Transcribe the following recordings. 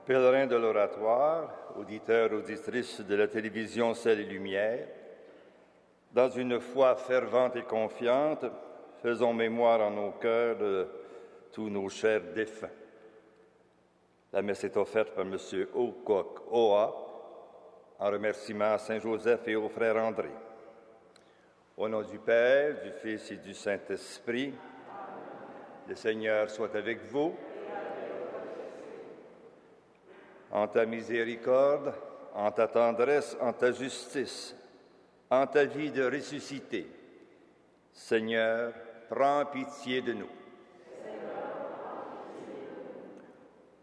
Pèlerins de l'oratoire, auditeurs, auditrices de la télévision Ciel et Lumière, dans une foi fervente et confiante, faisons mémoire en nos cœurs de tous nos chers défunts. La messe est offerte par M. Okok Oa en remerciement à Saint Joseph et au frère André. Au nom du Père, du Fils et du Saint-Esprit, le Seigneur soit avec vous. En ta miséricorde, en ta tendresse, en ta justice, en ta vie de ressuscité, Seigneur, prends pitié de nous.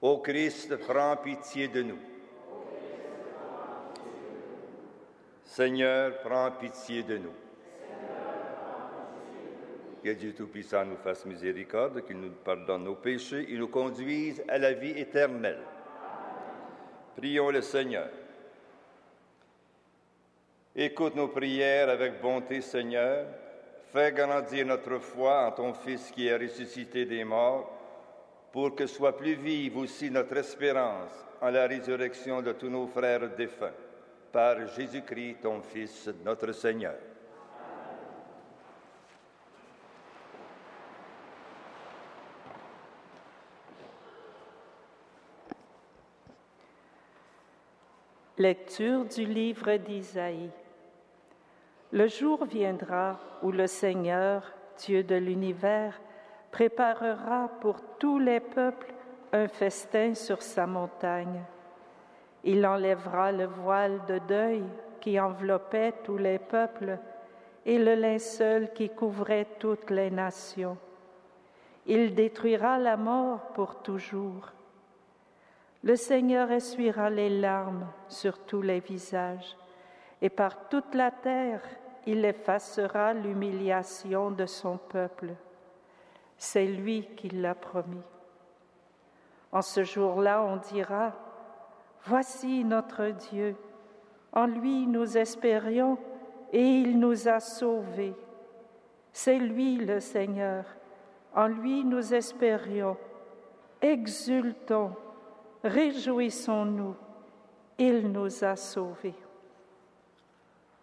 Ô Christ, prends pitié de nous. Seigneur, prends pitié de nous. Que Dieu Tout-Puissant nous fasse miséricorde, qu'il nous pardonne nos péchés et nous conduise à la vie éternelle. Prions le Seigneur. Écoute nos prières avec bonté, Seigneur. Fais grandir notre foi en ton Fils qui est ressuscité des morts, pour que soit plus vive aussi notre espérance en la résurrection de tous nos frères défunts. Par Jésus-Christ, ton Fils, notre Seigneur. Lecture du livre d'Isaïe. Le jour viendra où le Seigneur, Dieu de l'univers, préparera pour tous les peuples un festin sur sa montagne. Il enlèvera le voile de deuil qui enveloppait tous les peuples et le linceul qui couvrait toutes les nations. Il détruira la mort pour toujours. Le Seigneur essuiera les larmes sur tous les visages, et par toute la terre, il effacera l'humiliation de son peuple. C'est lui qui l'a promis. En ce jour-là, on dira, « Voici notre Dieu. En lui nous espérions, et il nous a sauvés. C'est lui le Seigneur. En lui nous espérions. Exultons. Réjouissons-nous, il nous a sauvés. »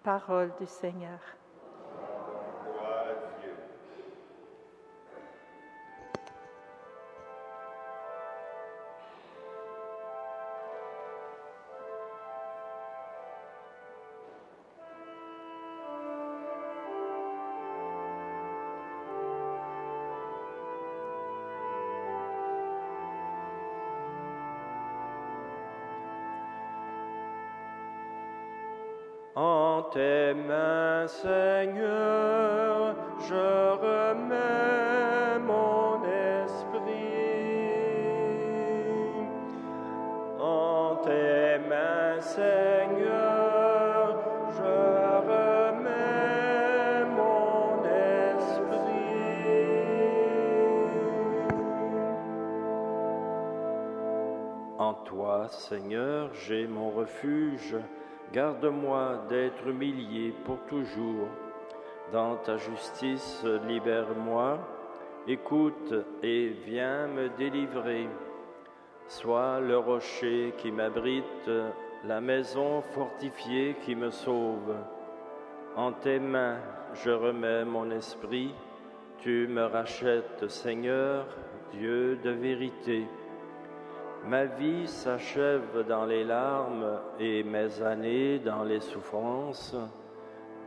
Parole du Seigneur. Gloire à Dieu. En tes mains, Seigneur, je remets mon esprit. En tes mains, Seigneur, je remets mon esprit. En toi, Seigneur, j'ai mon refuge. Garde-moi d'être humilié pour toujours. Dans ta justice, libère-moi. Écoute et viens me délivrer. Sois le rocher qui m'abrite, la maison fortifiée qui me sauve. En tes mains, je remets mon esprit. Tu me rachètes, Seigneur, Dieu de vérité. Ma vie s'achève dans les larmes et mes années dans les souffrances.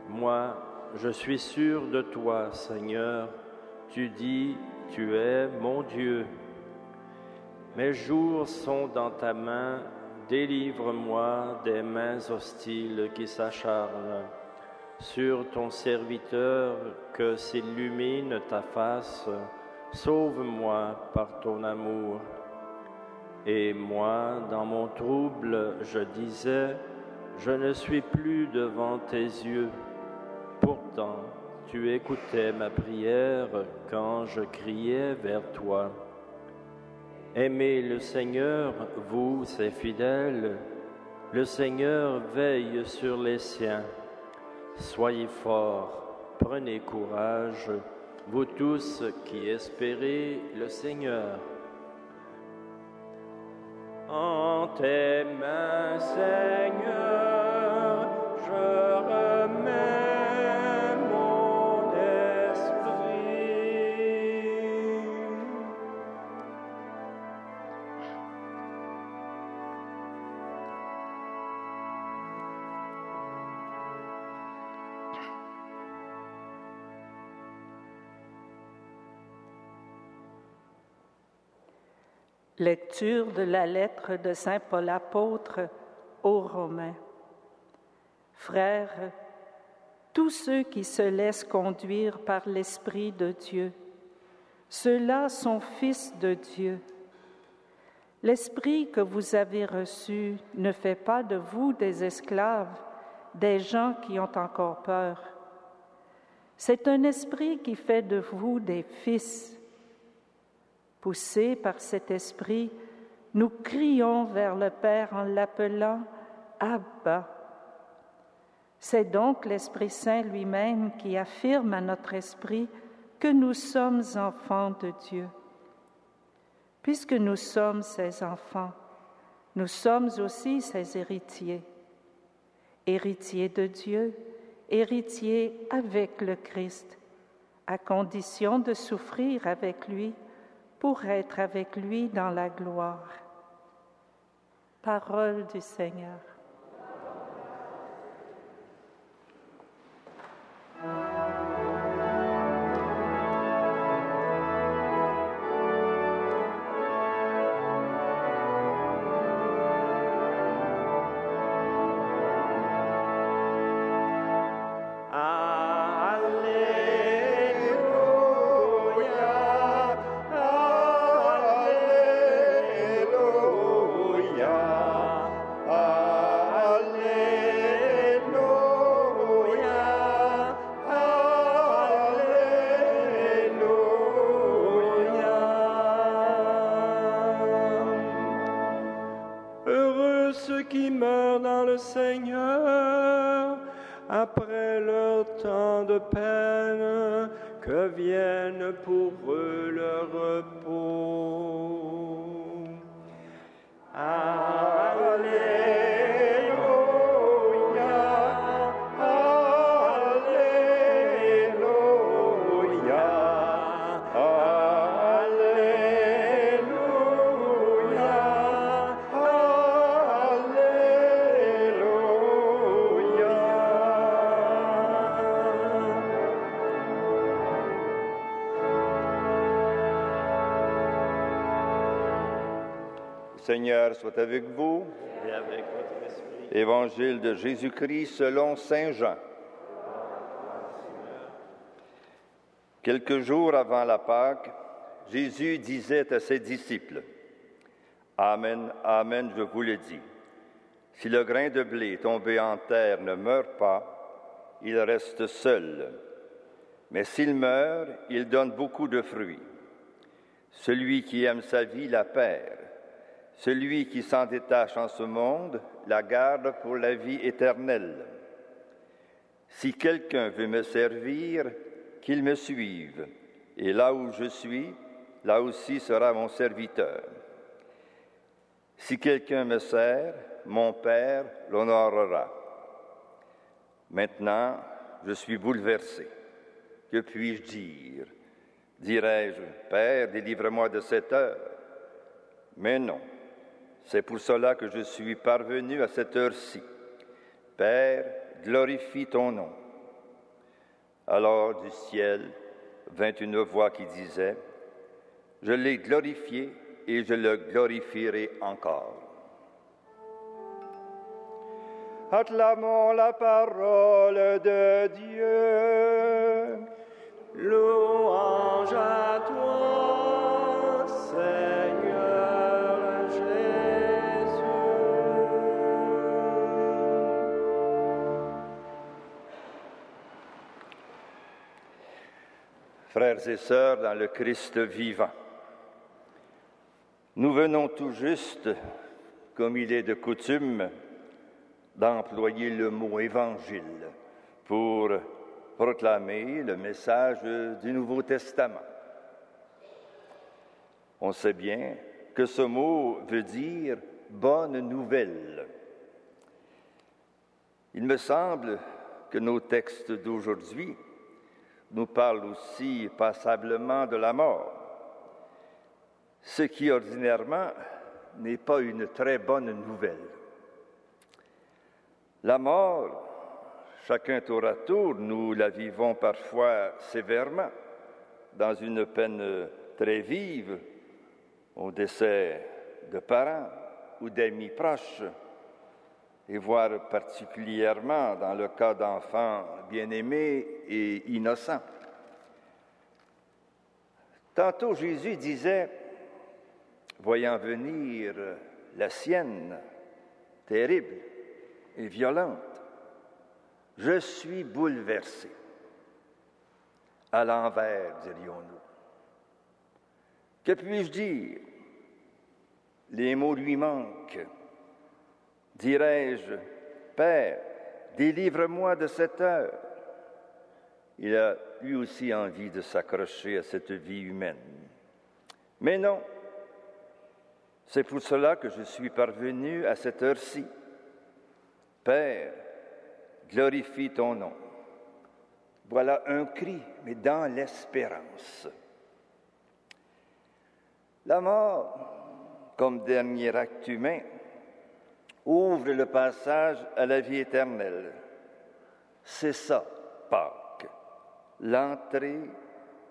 Moi, je suis sûr de toi, Seigneur. Tu dis, tu es mon Dieu. Mes jours sont dans ta main. Délivre-moi des mains hostiles qui s'acharnent sur ton serviteur, que s'illumine ta face. Sauve-moi par ton amour. Et moi, dans mon trouble, je disais, je ne suis plus devant tes yeux. Pourtant, tu écoutais ma prière quand je criais vers toi. Aimez le Seigneur, vous, ses fidèles. Le Seigneur veille sur les siens. Soyez forts, prenez courage, vous tous qui espérez le Seigneur. En Dans tes mains, Seigneur, je remets mon esprit. Lecture de la lettre de Saint Paul apôtre aux Romains. Frères, tous ceux qui se laissent conduire par l'Esprit de Dieu, ceux-là sont fils de Dieu. L'Esprit que vous avez reçu ne fait pas de vous des esclaves, des gens qui ont encore peur. C'est un esprit qui fait de vous des fils. Poussés par cet esprit, nous crions vers le Père en l'appelant « Abba ». C'est donc l'Esprit Saint lui-même qui affirme à notre esprit que nous sommes enfants de Dieu. Puisque nous sommes ses enfants, nous sommes aussi ses héritiers. Héritiers de Dieu, héritiers avec le Christ, à condition de souffrir avec lui, pour être avec lui dans la gloire. Parole du Seigneur. Après leur temps de peine, que vienne pour eux le repos. Alléluia, Alléluia, Alléluia, Seigneur soit avec vous. et avec votre esprit. Évangile de Jésus-Christ selon Saint Jean. Quelques jours avant la Pâque, Jésus disait à ses disciples, « Amen, amen, je vous le dis, si le grain de blé tombé en terre ne meurt pas, il reste seul. Mais s'il meurt, il donne beaucoup de fruits. Celui qui aime sa vie la perd. Celui qui s'en détache en ce monde la garde pour la vie éternelle. Si quelqu'un veut me servir, qu'il me suive, et là où je suis, là aussi sera mon serviteur. Si quelqu'un me sert, mon Père l'honorera. Maintenant, je suis bouleversé. Que puis-je dire? Dirais-je, Père, délivre-moi de cette heure. Mais non, c'est pour cela que je suis parvenu à cette heure-ci. Père, glorifie ton nom. Alors du ciel vint une voix qui disait, « Je l'ai glorifié et je le glorifierai encore. » Acclamons la parole de Dieu. Louange à toi, Seigneur Jésus. Frères et sœurs dans le Christ vivant, nous venons tout juste, comme il est de coutume, d'employer le mot « évangile » pour proclamer le message du Nouveau Testament. On sait bien que ce mot veut dire « bonne nouvelle. Il me semble que nos textes d'aujourd'hui nous parlent aussi passablement de la mort, ce qui ordinairement n'est pas une très bonne nouvelle. La mort, chacun tour à tour, nous la vivons parfois sévèrement, dans une peine très vive, au décès de parents ou d'amis proches, et voire particulièrement dans le cas d'enfants bien-aimés et innocents. Tantôt Jésus disait, voyant venir la sienne, terrible et violente, « Je suis bouleversé. » À l'envers, dirions-nous. Que puis-je dire? Les mots lui manquent. Dirais-je, Père, délivre-moi de cette heure. Il a lui aussi envie de s'accrocher à cette vie humaine. Mais non, c'est pour cela que je suis parvenu à cette heure-ci. Père, glorifie ton nom. Voilà un cri, mais dans l'espérance. La mort, comme dernier acte humain, ouvre le passage à la vie éternelle. C'est ça, Pâques, l'entrée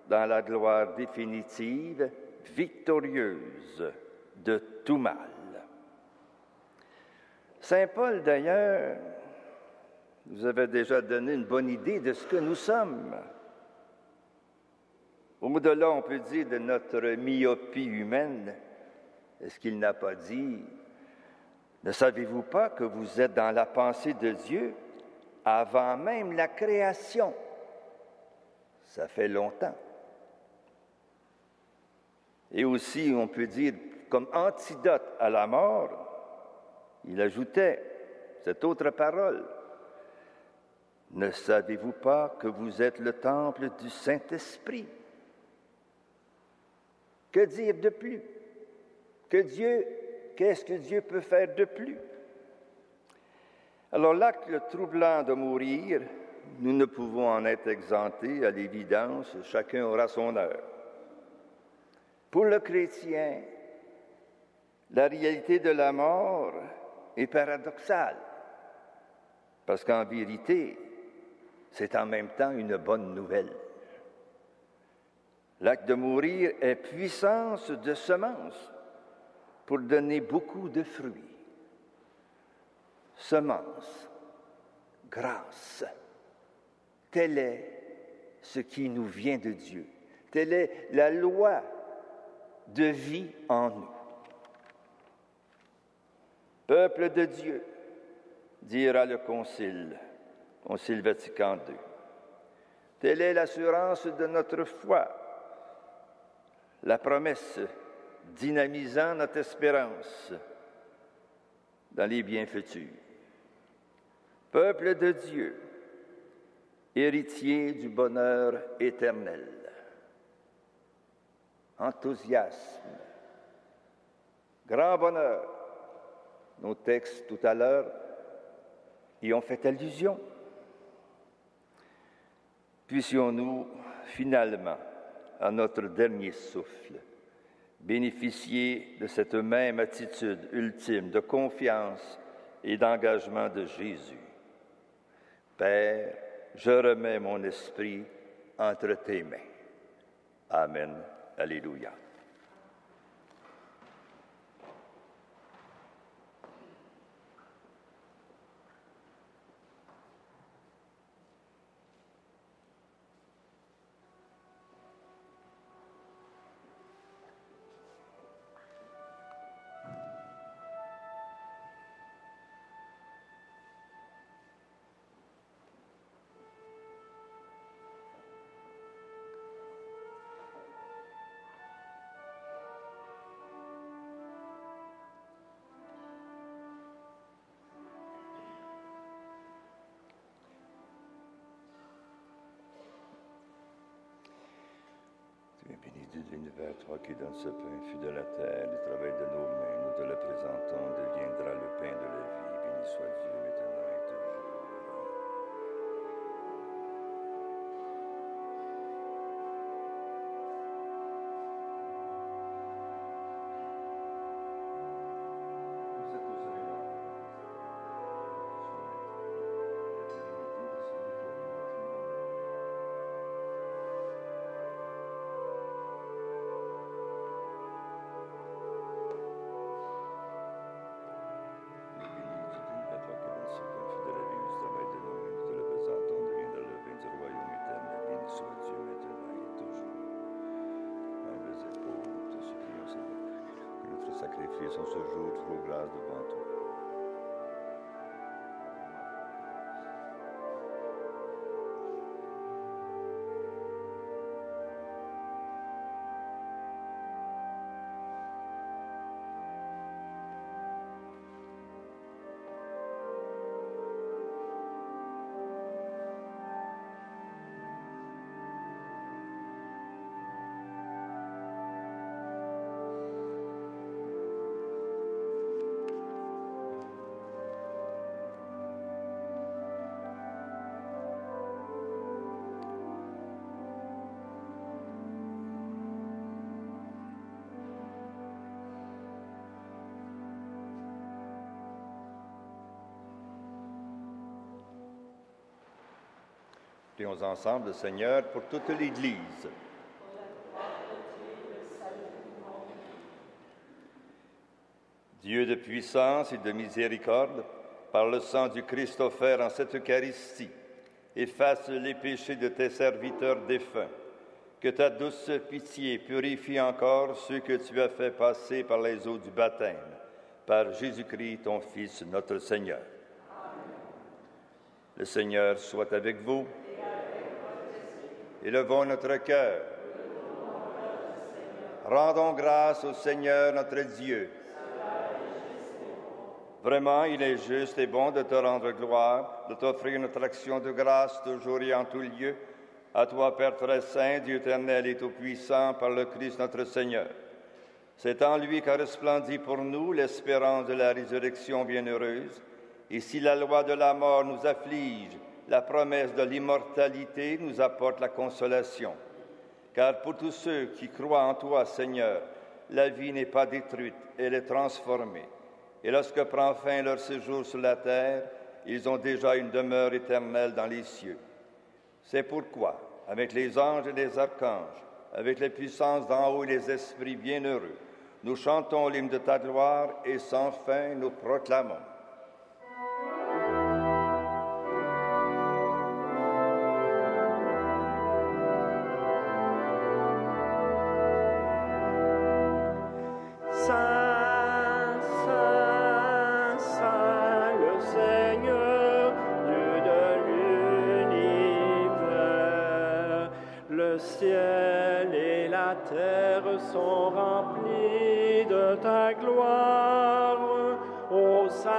dans la gloire définitive, victorieuse de tout mal. Saint Paul, d'ailleurs, nous avait déjà donné une bonne idée de ce que nous sommes. Au-delà, on peut dire, de notre myopie humaine, est-ce qu'il n'a pas dit « Ne savez-vous pas que vous êtes dans la pensée de Dieu avant même la création? » Ça fait longtemps. Et aussi, on peut dire, comme antidote à la mort, il ajoutait cette autre parole. Ne savez-vous pas que vous êtes le temple du Saint-Esprit? Que dire de plus? Qu'est-ce que Dieu peut faire de plus? Alors l'acte troublant de mourir, nous ne pouvons en être exemptés, à l'évidence, chacun aura son heure. Pour le chrétien, la réalité de la mort est paradoxale, parce qu'en vérité, c'est en même temps une bonne nouvelle. L'acte de mourir est puissance de semence pour donner beaucoup de fruits. Semence, grâce, tel est ce qui nous vient de Dieu. Telle est la loi de vie en nous. Peuple de Dieu, dira le Concile Vatican II. Telle est l'assurance de notre foi, la promesse dynamisant notre espérance dans les biens futurs. Peuple de Dieu, héritier du bonheur éternel. Enthousiasme, grand bonheur. Nos textes tout à l'heure y ont fait allusion. Puissions-nous finalement, à notre dernier souffle, bénéficier de cette même attitude ultime de confiance et d'engagement de Jésus. Père, je remets mon esprit entre tes mains. Amen. Alléluia. Dieu de l'univers, toi qui donnes ce pain fidèle à terre, le travail de nos mains, nous te le présentons, deviendra le pain de la vie. Béni soit Dieu maintenant et toujours. Sacrifice en ce jour, trouve grâce devant toi. Prions ensemble le Seigneur pour toute l'Église. Dieu de puissance et de miséricorde, par le sang du Christ offert en cette Eucharistie, efface les péchés de tes serviteurs défunts. Que ta douce pitié purifie encore ceux que tu as fait passer par les eaux du baptême, par Jésus-Christ, ton Fils, notre Seigneur. Amen. Le Seigneur soit avec vous. Élevons notre cœur. Rendons grâce au Seigneur notre Dieu. Vraiment, il est juste et bon de te rendre gloire, de t'offrir notre action de grâce toujours et en tout lieu. À toi, Père très saint, Dieu éternel et tout-puissant, par le Christ notre Seigneur. C'est en lui qu'a resplendi pour nous l'espérance de la résurrection bienheureuse. Et si la loi de la mort nous afflige, la promesse de l'immortalité nous apporte la consolation. Car pour tous ceux qui croient en toi, Seigneur, la vie n'est pas détruite, elle est transformée. Et lorsque prend fin leur séjour sur la terre, ils ont déjà une demeure éternelle dans les cieux. C'est pourquoi, avec les anges et les archanges, avec les puissances d'en haut et les esprits bienheureux, nous chantons l'hymne de ta gloire et sans fin nous proclamons. Sont remplis de ta gloire, Hosanna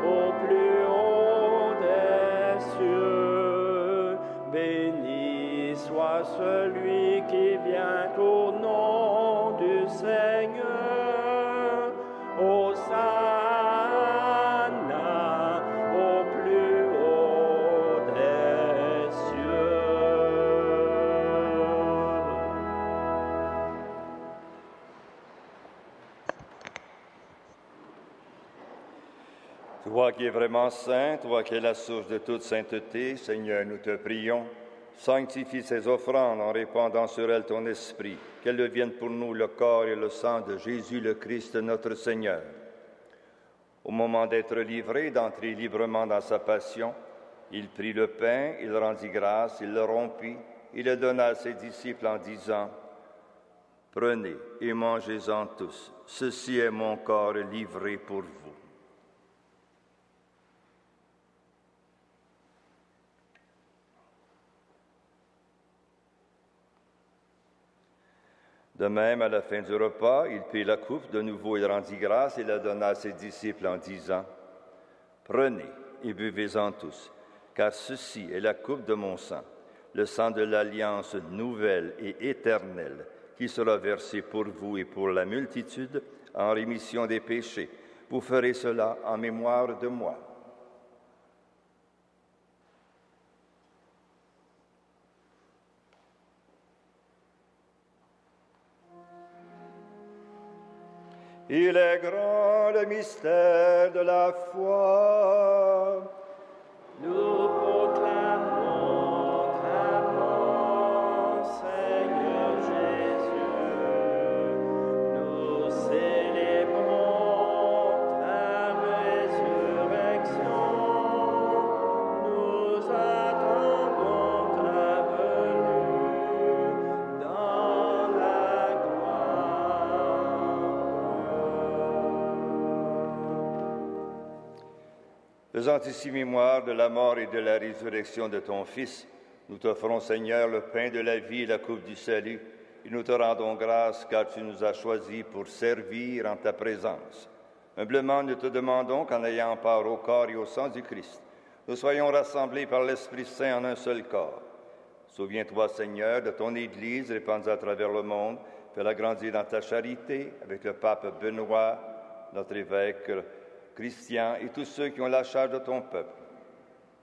au plus haut des cieux. Béni soit celui qui vient au nom du Seigneur. Hosanna au plus haut des cieux. Toi qui es vraiment saint, toi qui es la source de toute sainteté, Seigneur, nous te prions, sanctifie ces offrandes en répandant sur elles ton esprit, qu'elles deviennent pour nous le corps et le sang de Jésus le Christ, notre Seigneur. Au moment d'être livré, d'entrer librement dans sa passion, il prit le pain, il rendit grâce, il le rompit, il le donna à ses disciples en disant, « Prenez et mangez-en tous, ceci est mon corps livré pour vous. » De même, à la fin du repas, il prit la coupe, de nouveau il rendit grâce et la donna à ses disciples en disant, « Prenez et buvez-en tous, car ceci est la coupe de mon sang, le sang de l'alliance nouvelle et éternelle qui sera versé pour vous et pour la multitude en rémission des péchés. Vous ferez cela en mémoire de moi. Il est grand le mystère de la foi. Nous proclamons ta mort, Seigneur Jésus. Nous célébrons ta résurrection. Nous attendons ta venue dans la gloire. Faisant ici mémoire de la mort et de la résurrection de ton Fils, nous t'offrons, Seigneur, le pain de la vie et la coupe du salut, et nous te rendons grâce car tu nous as choisis pour servir en ta présence. Humblement, nous te demandons qu'en ayant part au corps et au sang du Christ, nous soyons rassemblés par l'Esprit Saint en un seul corps. Souviens-toi, Seigneur, de ton Église répandue à travers le monde, fais-la grandir dans ta charité avec le pape Benoît, notre évêque Christian et tous ceux qui ont la charge de ton peuple.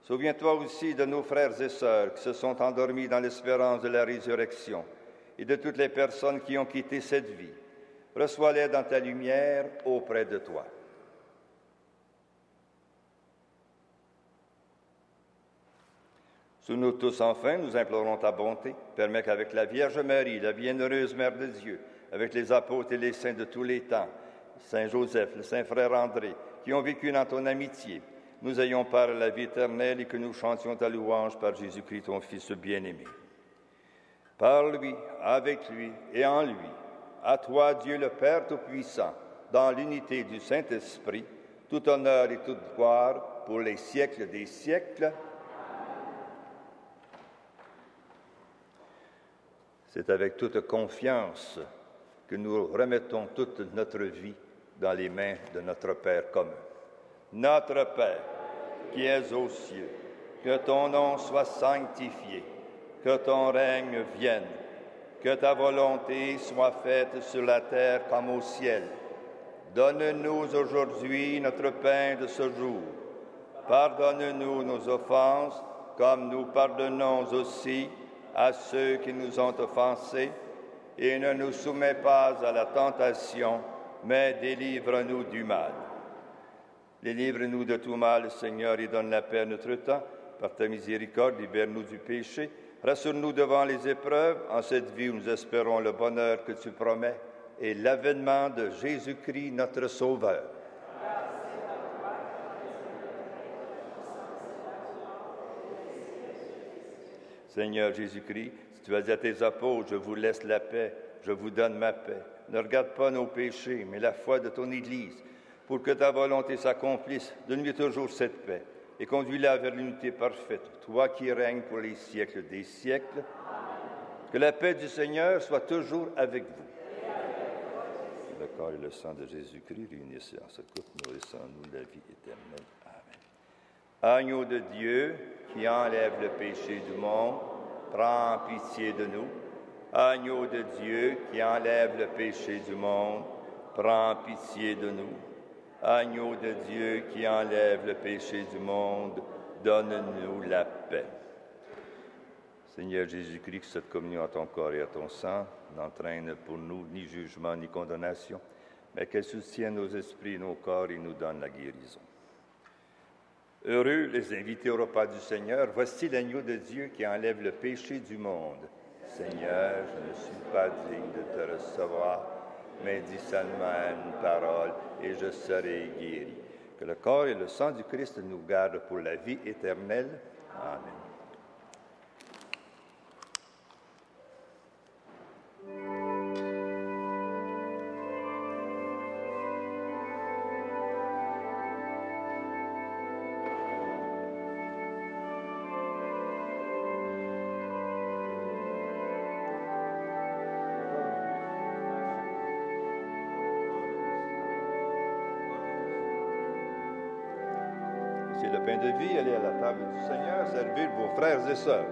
Souviens-toi aussi de nos frères et sœurs qui se sont endormis dans l'espérance de la résurrection et de toutes les personnes qui ont quitté cette vie. Reçois-les dans ta lumière auprès de toi. Sous nous tous, enfin, nous implorons ta bonté. Permets qu'avec la Vierge Marie, la bienheureuse Mère de Dieu, avec les apôtres et les saints de tous les temps, Saint Joseph, le Saint Frère André, qui ont vécu dans ton amitié, nous ayons part à la vie éternelle et que nous chantions ta louange par Jésus-Christ, ton Fils bien-aimé. Par lui, avec lui et en lui, à toi, Dieu le Père Tout-Puissant, dans l'unité du Saint-Esprit, tout honneur et toute gloire pour les siècles des siècles. C'est avec toute confiance que nous remettons toute notre vie dans les mains de notre Père commun. Notre Père, qui es aux cieux, que ton nom soit sanctifié, que ton règne vienne, que ta volonté soit faite sur la terre comme au ciel. Donne-nous aujourd'hui notre pain de ce jour. Pardonne-nous nos offenses, comme nous pardonnons aussi à ceux qui nous ont offensés, et ne nous soumets pas à la tentation, mais délivre-nous du mal. Délivre-nous de tout mal, Seigneur, et donne la paix à notre temps. Par ta miséricorde, libère-nous du péché. Rassure-nous devant les épreuves. En cette vie où nous espérons le bonheur que tu promets et l'avènement de Jésus-Christ, notre Sauveur. Seigneur Jésus-Christ, si tu as dit à tes apôtres, je vous laisse la paix, je vous donne ma paix. Ne regarde pas nos péchés, mais la foi de ton Église, pour que ta volonté s'accomplisse. Donne-lui toujours cette paix et conduis-la vers l'unité parfaite, toi qui règnes pour les siècles des siècles. Que la paix du Seigneur soit toujours avec vous. Le corps et le sang de Jésus-Christ réunissent en ce couple, nourrissons-nous la vie éternelle. Amen. Agneau de Dieu, qui enlève le péché du monde, prends pitié de nous. Agneau de Dieu, qui enlève le péché du monde, prends pitié de nous. Agneau de Dieu, qui enlève le péché du monde, donne-nous la paix. Seigneur Jésus-Christ, que cette communion à ton corps et à ton sang n'entraîne pour nous ni jugement ni condamnation, mais qu'elle soutienne nos esprits et nos corps et nous donne la guérison. Heureux les invités au repas du Seigneur, voici l'agneau de Dieu qui enlève le péché du monde. Seigneur, je ne suis pas digne de te recevoir, mais dis seulement une parole et je serai guéri. Que le corps et le sang du Christ nous gardent pour la vie éternelle. Amen. C'est le pain de vie, allez à la table du Seigneur, servir vos frères et sœurs.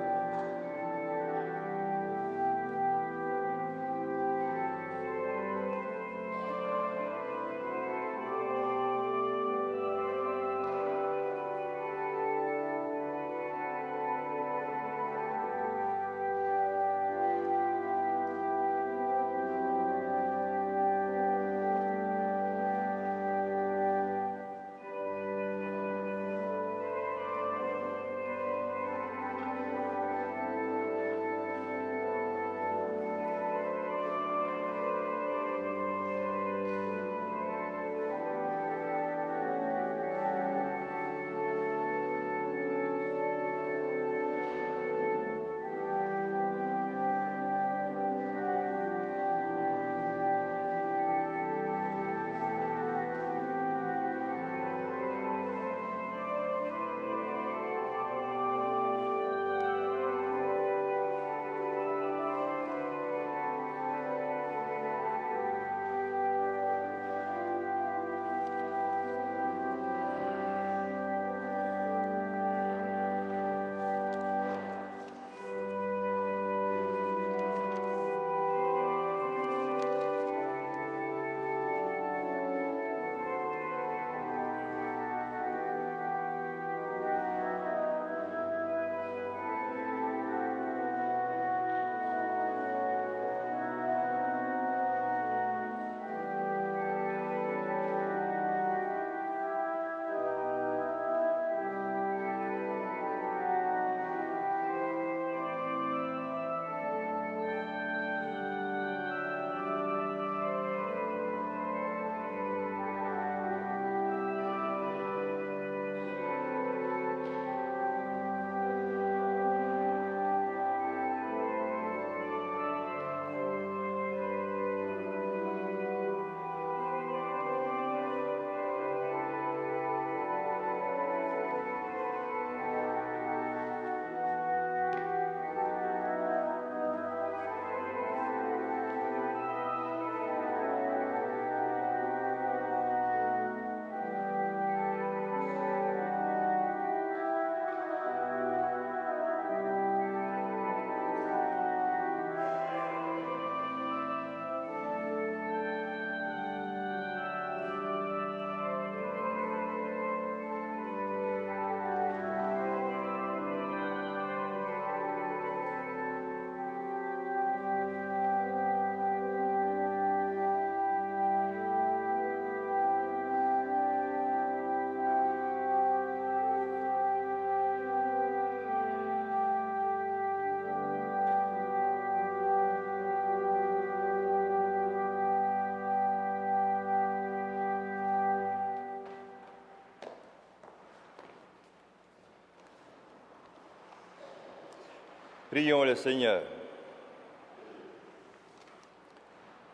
Prions le Seigneur.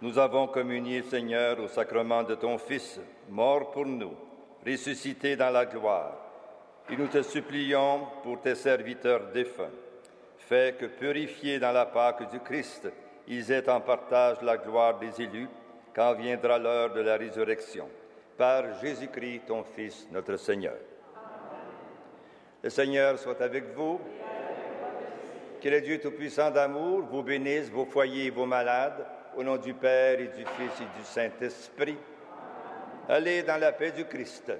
Nous avons communié, Seigneur, au sacrement de ton Fils, mort pour nous, ressuscité dans la gloire. Et nous te supplions pour tes serviteurs défunts. Fais que, purifiés dans la Pâque du Christ, ils aient en partage la gloire des élus quand viendra l'heure de la résurrection. Par Jésus-Christ, ton Fils, notre Seigneur. Le Seigneur soit avec vous. Que le Dieu Tout-Puissant d'amour vous bénisse, vos foyers et vos malades, au nom du Père et du Fils et du Saint-Esprit. Allez dans la paix du Christ.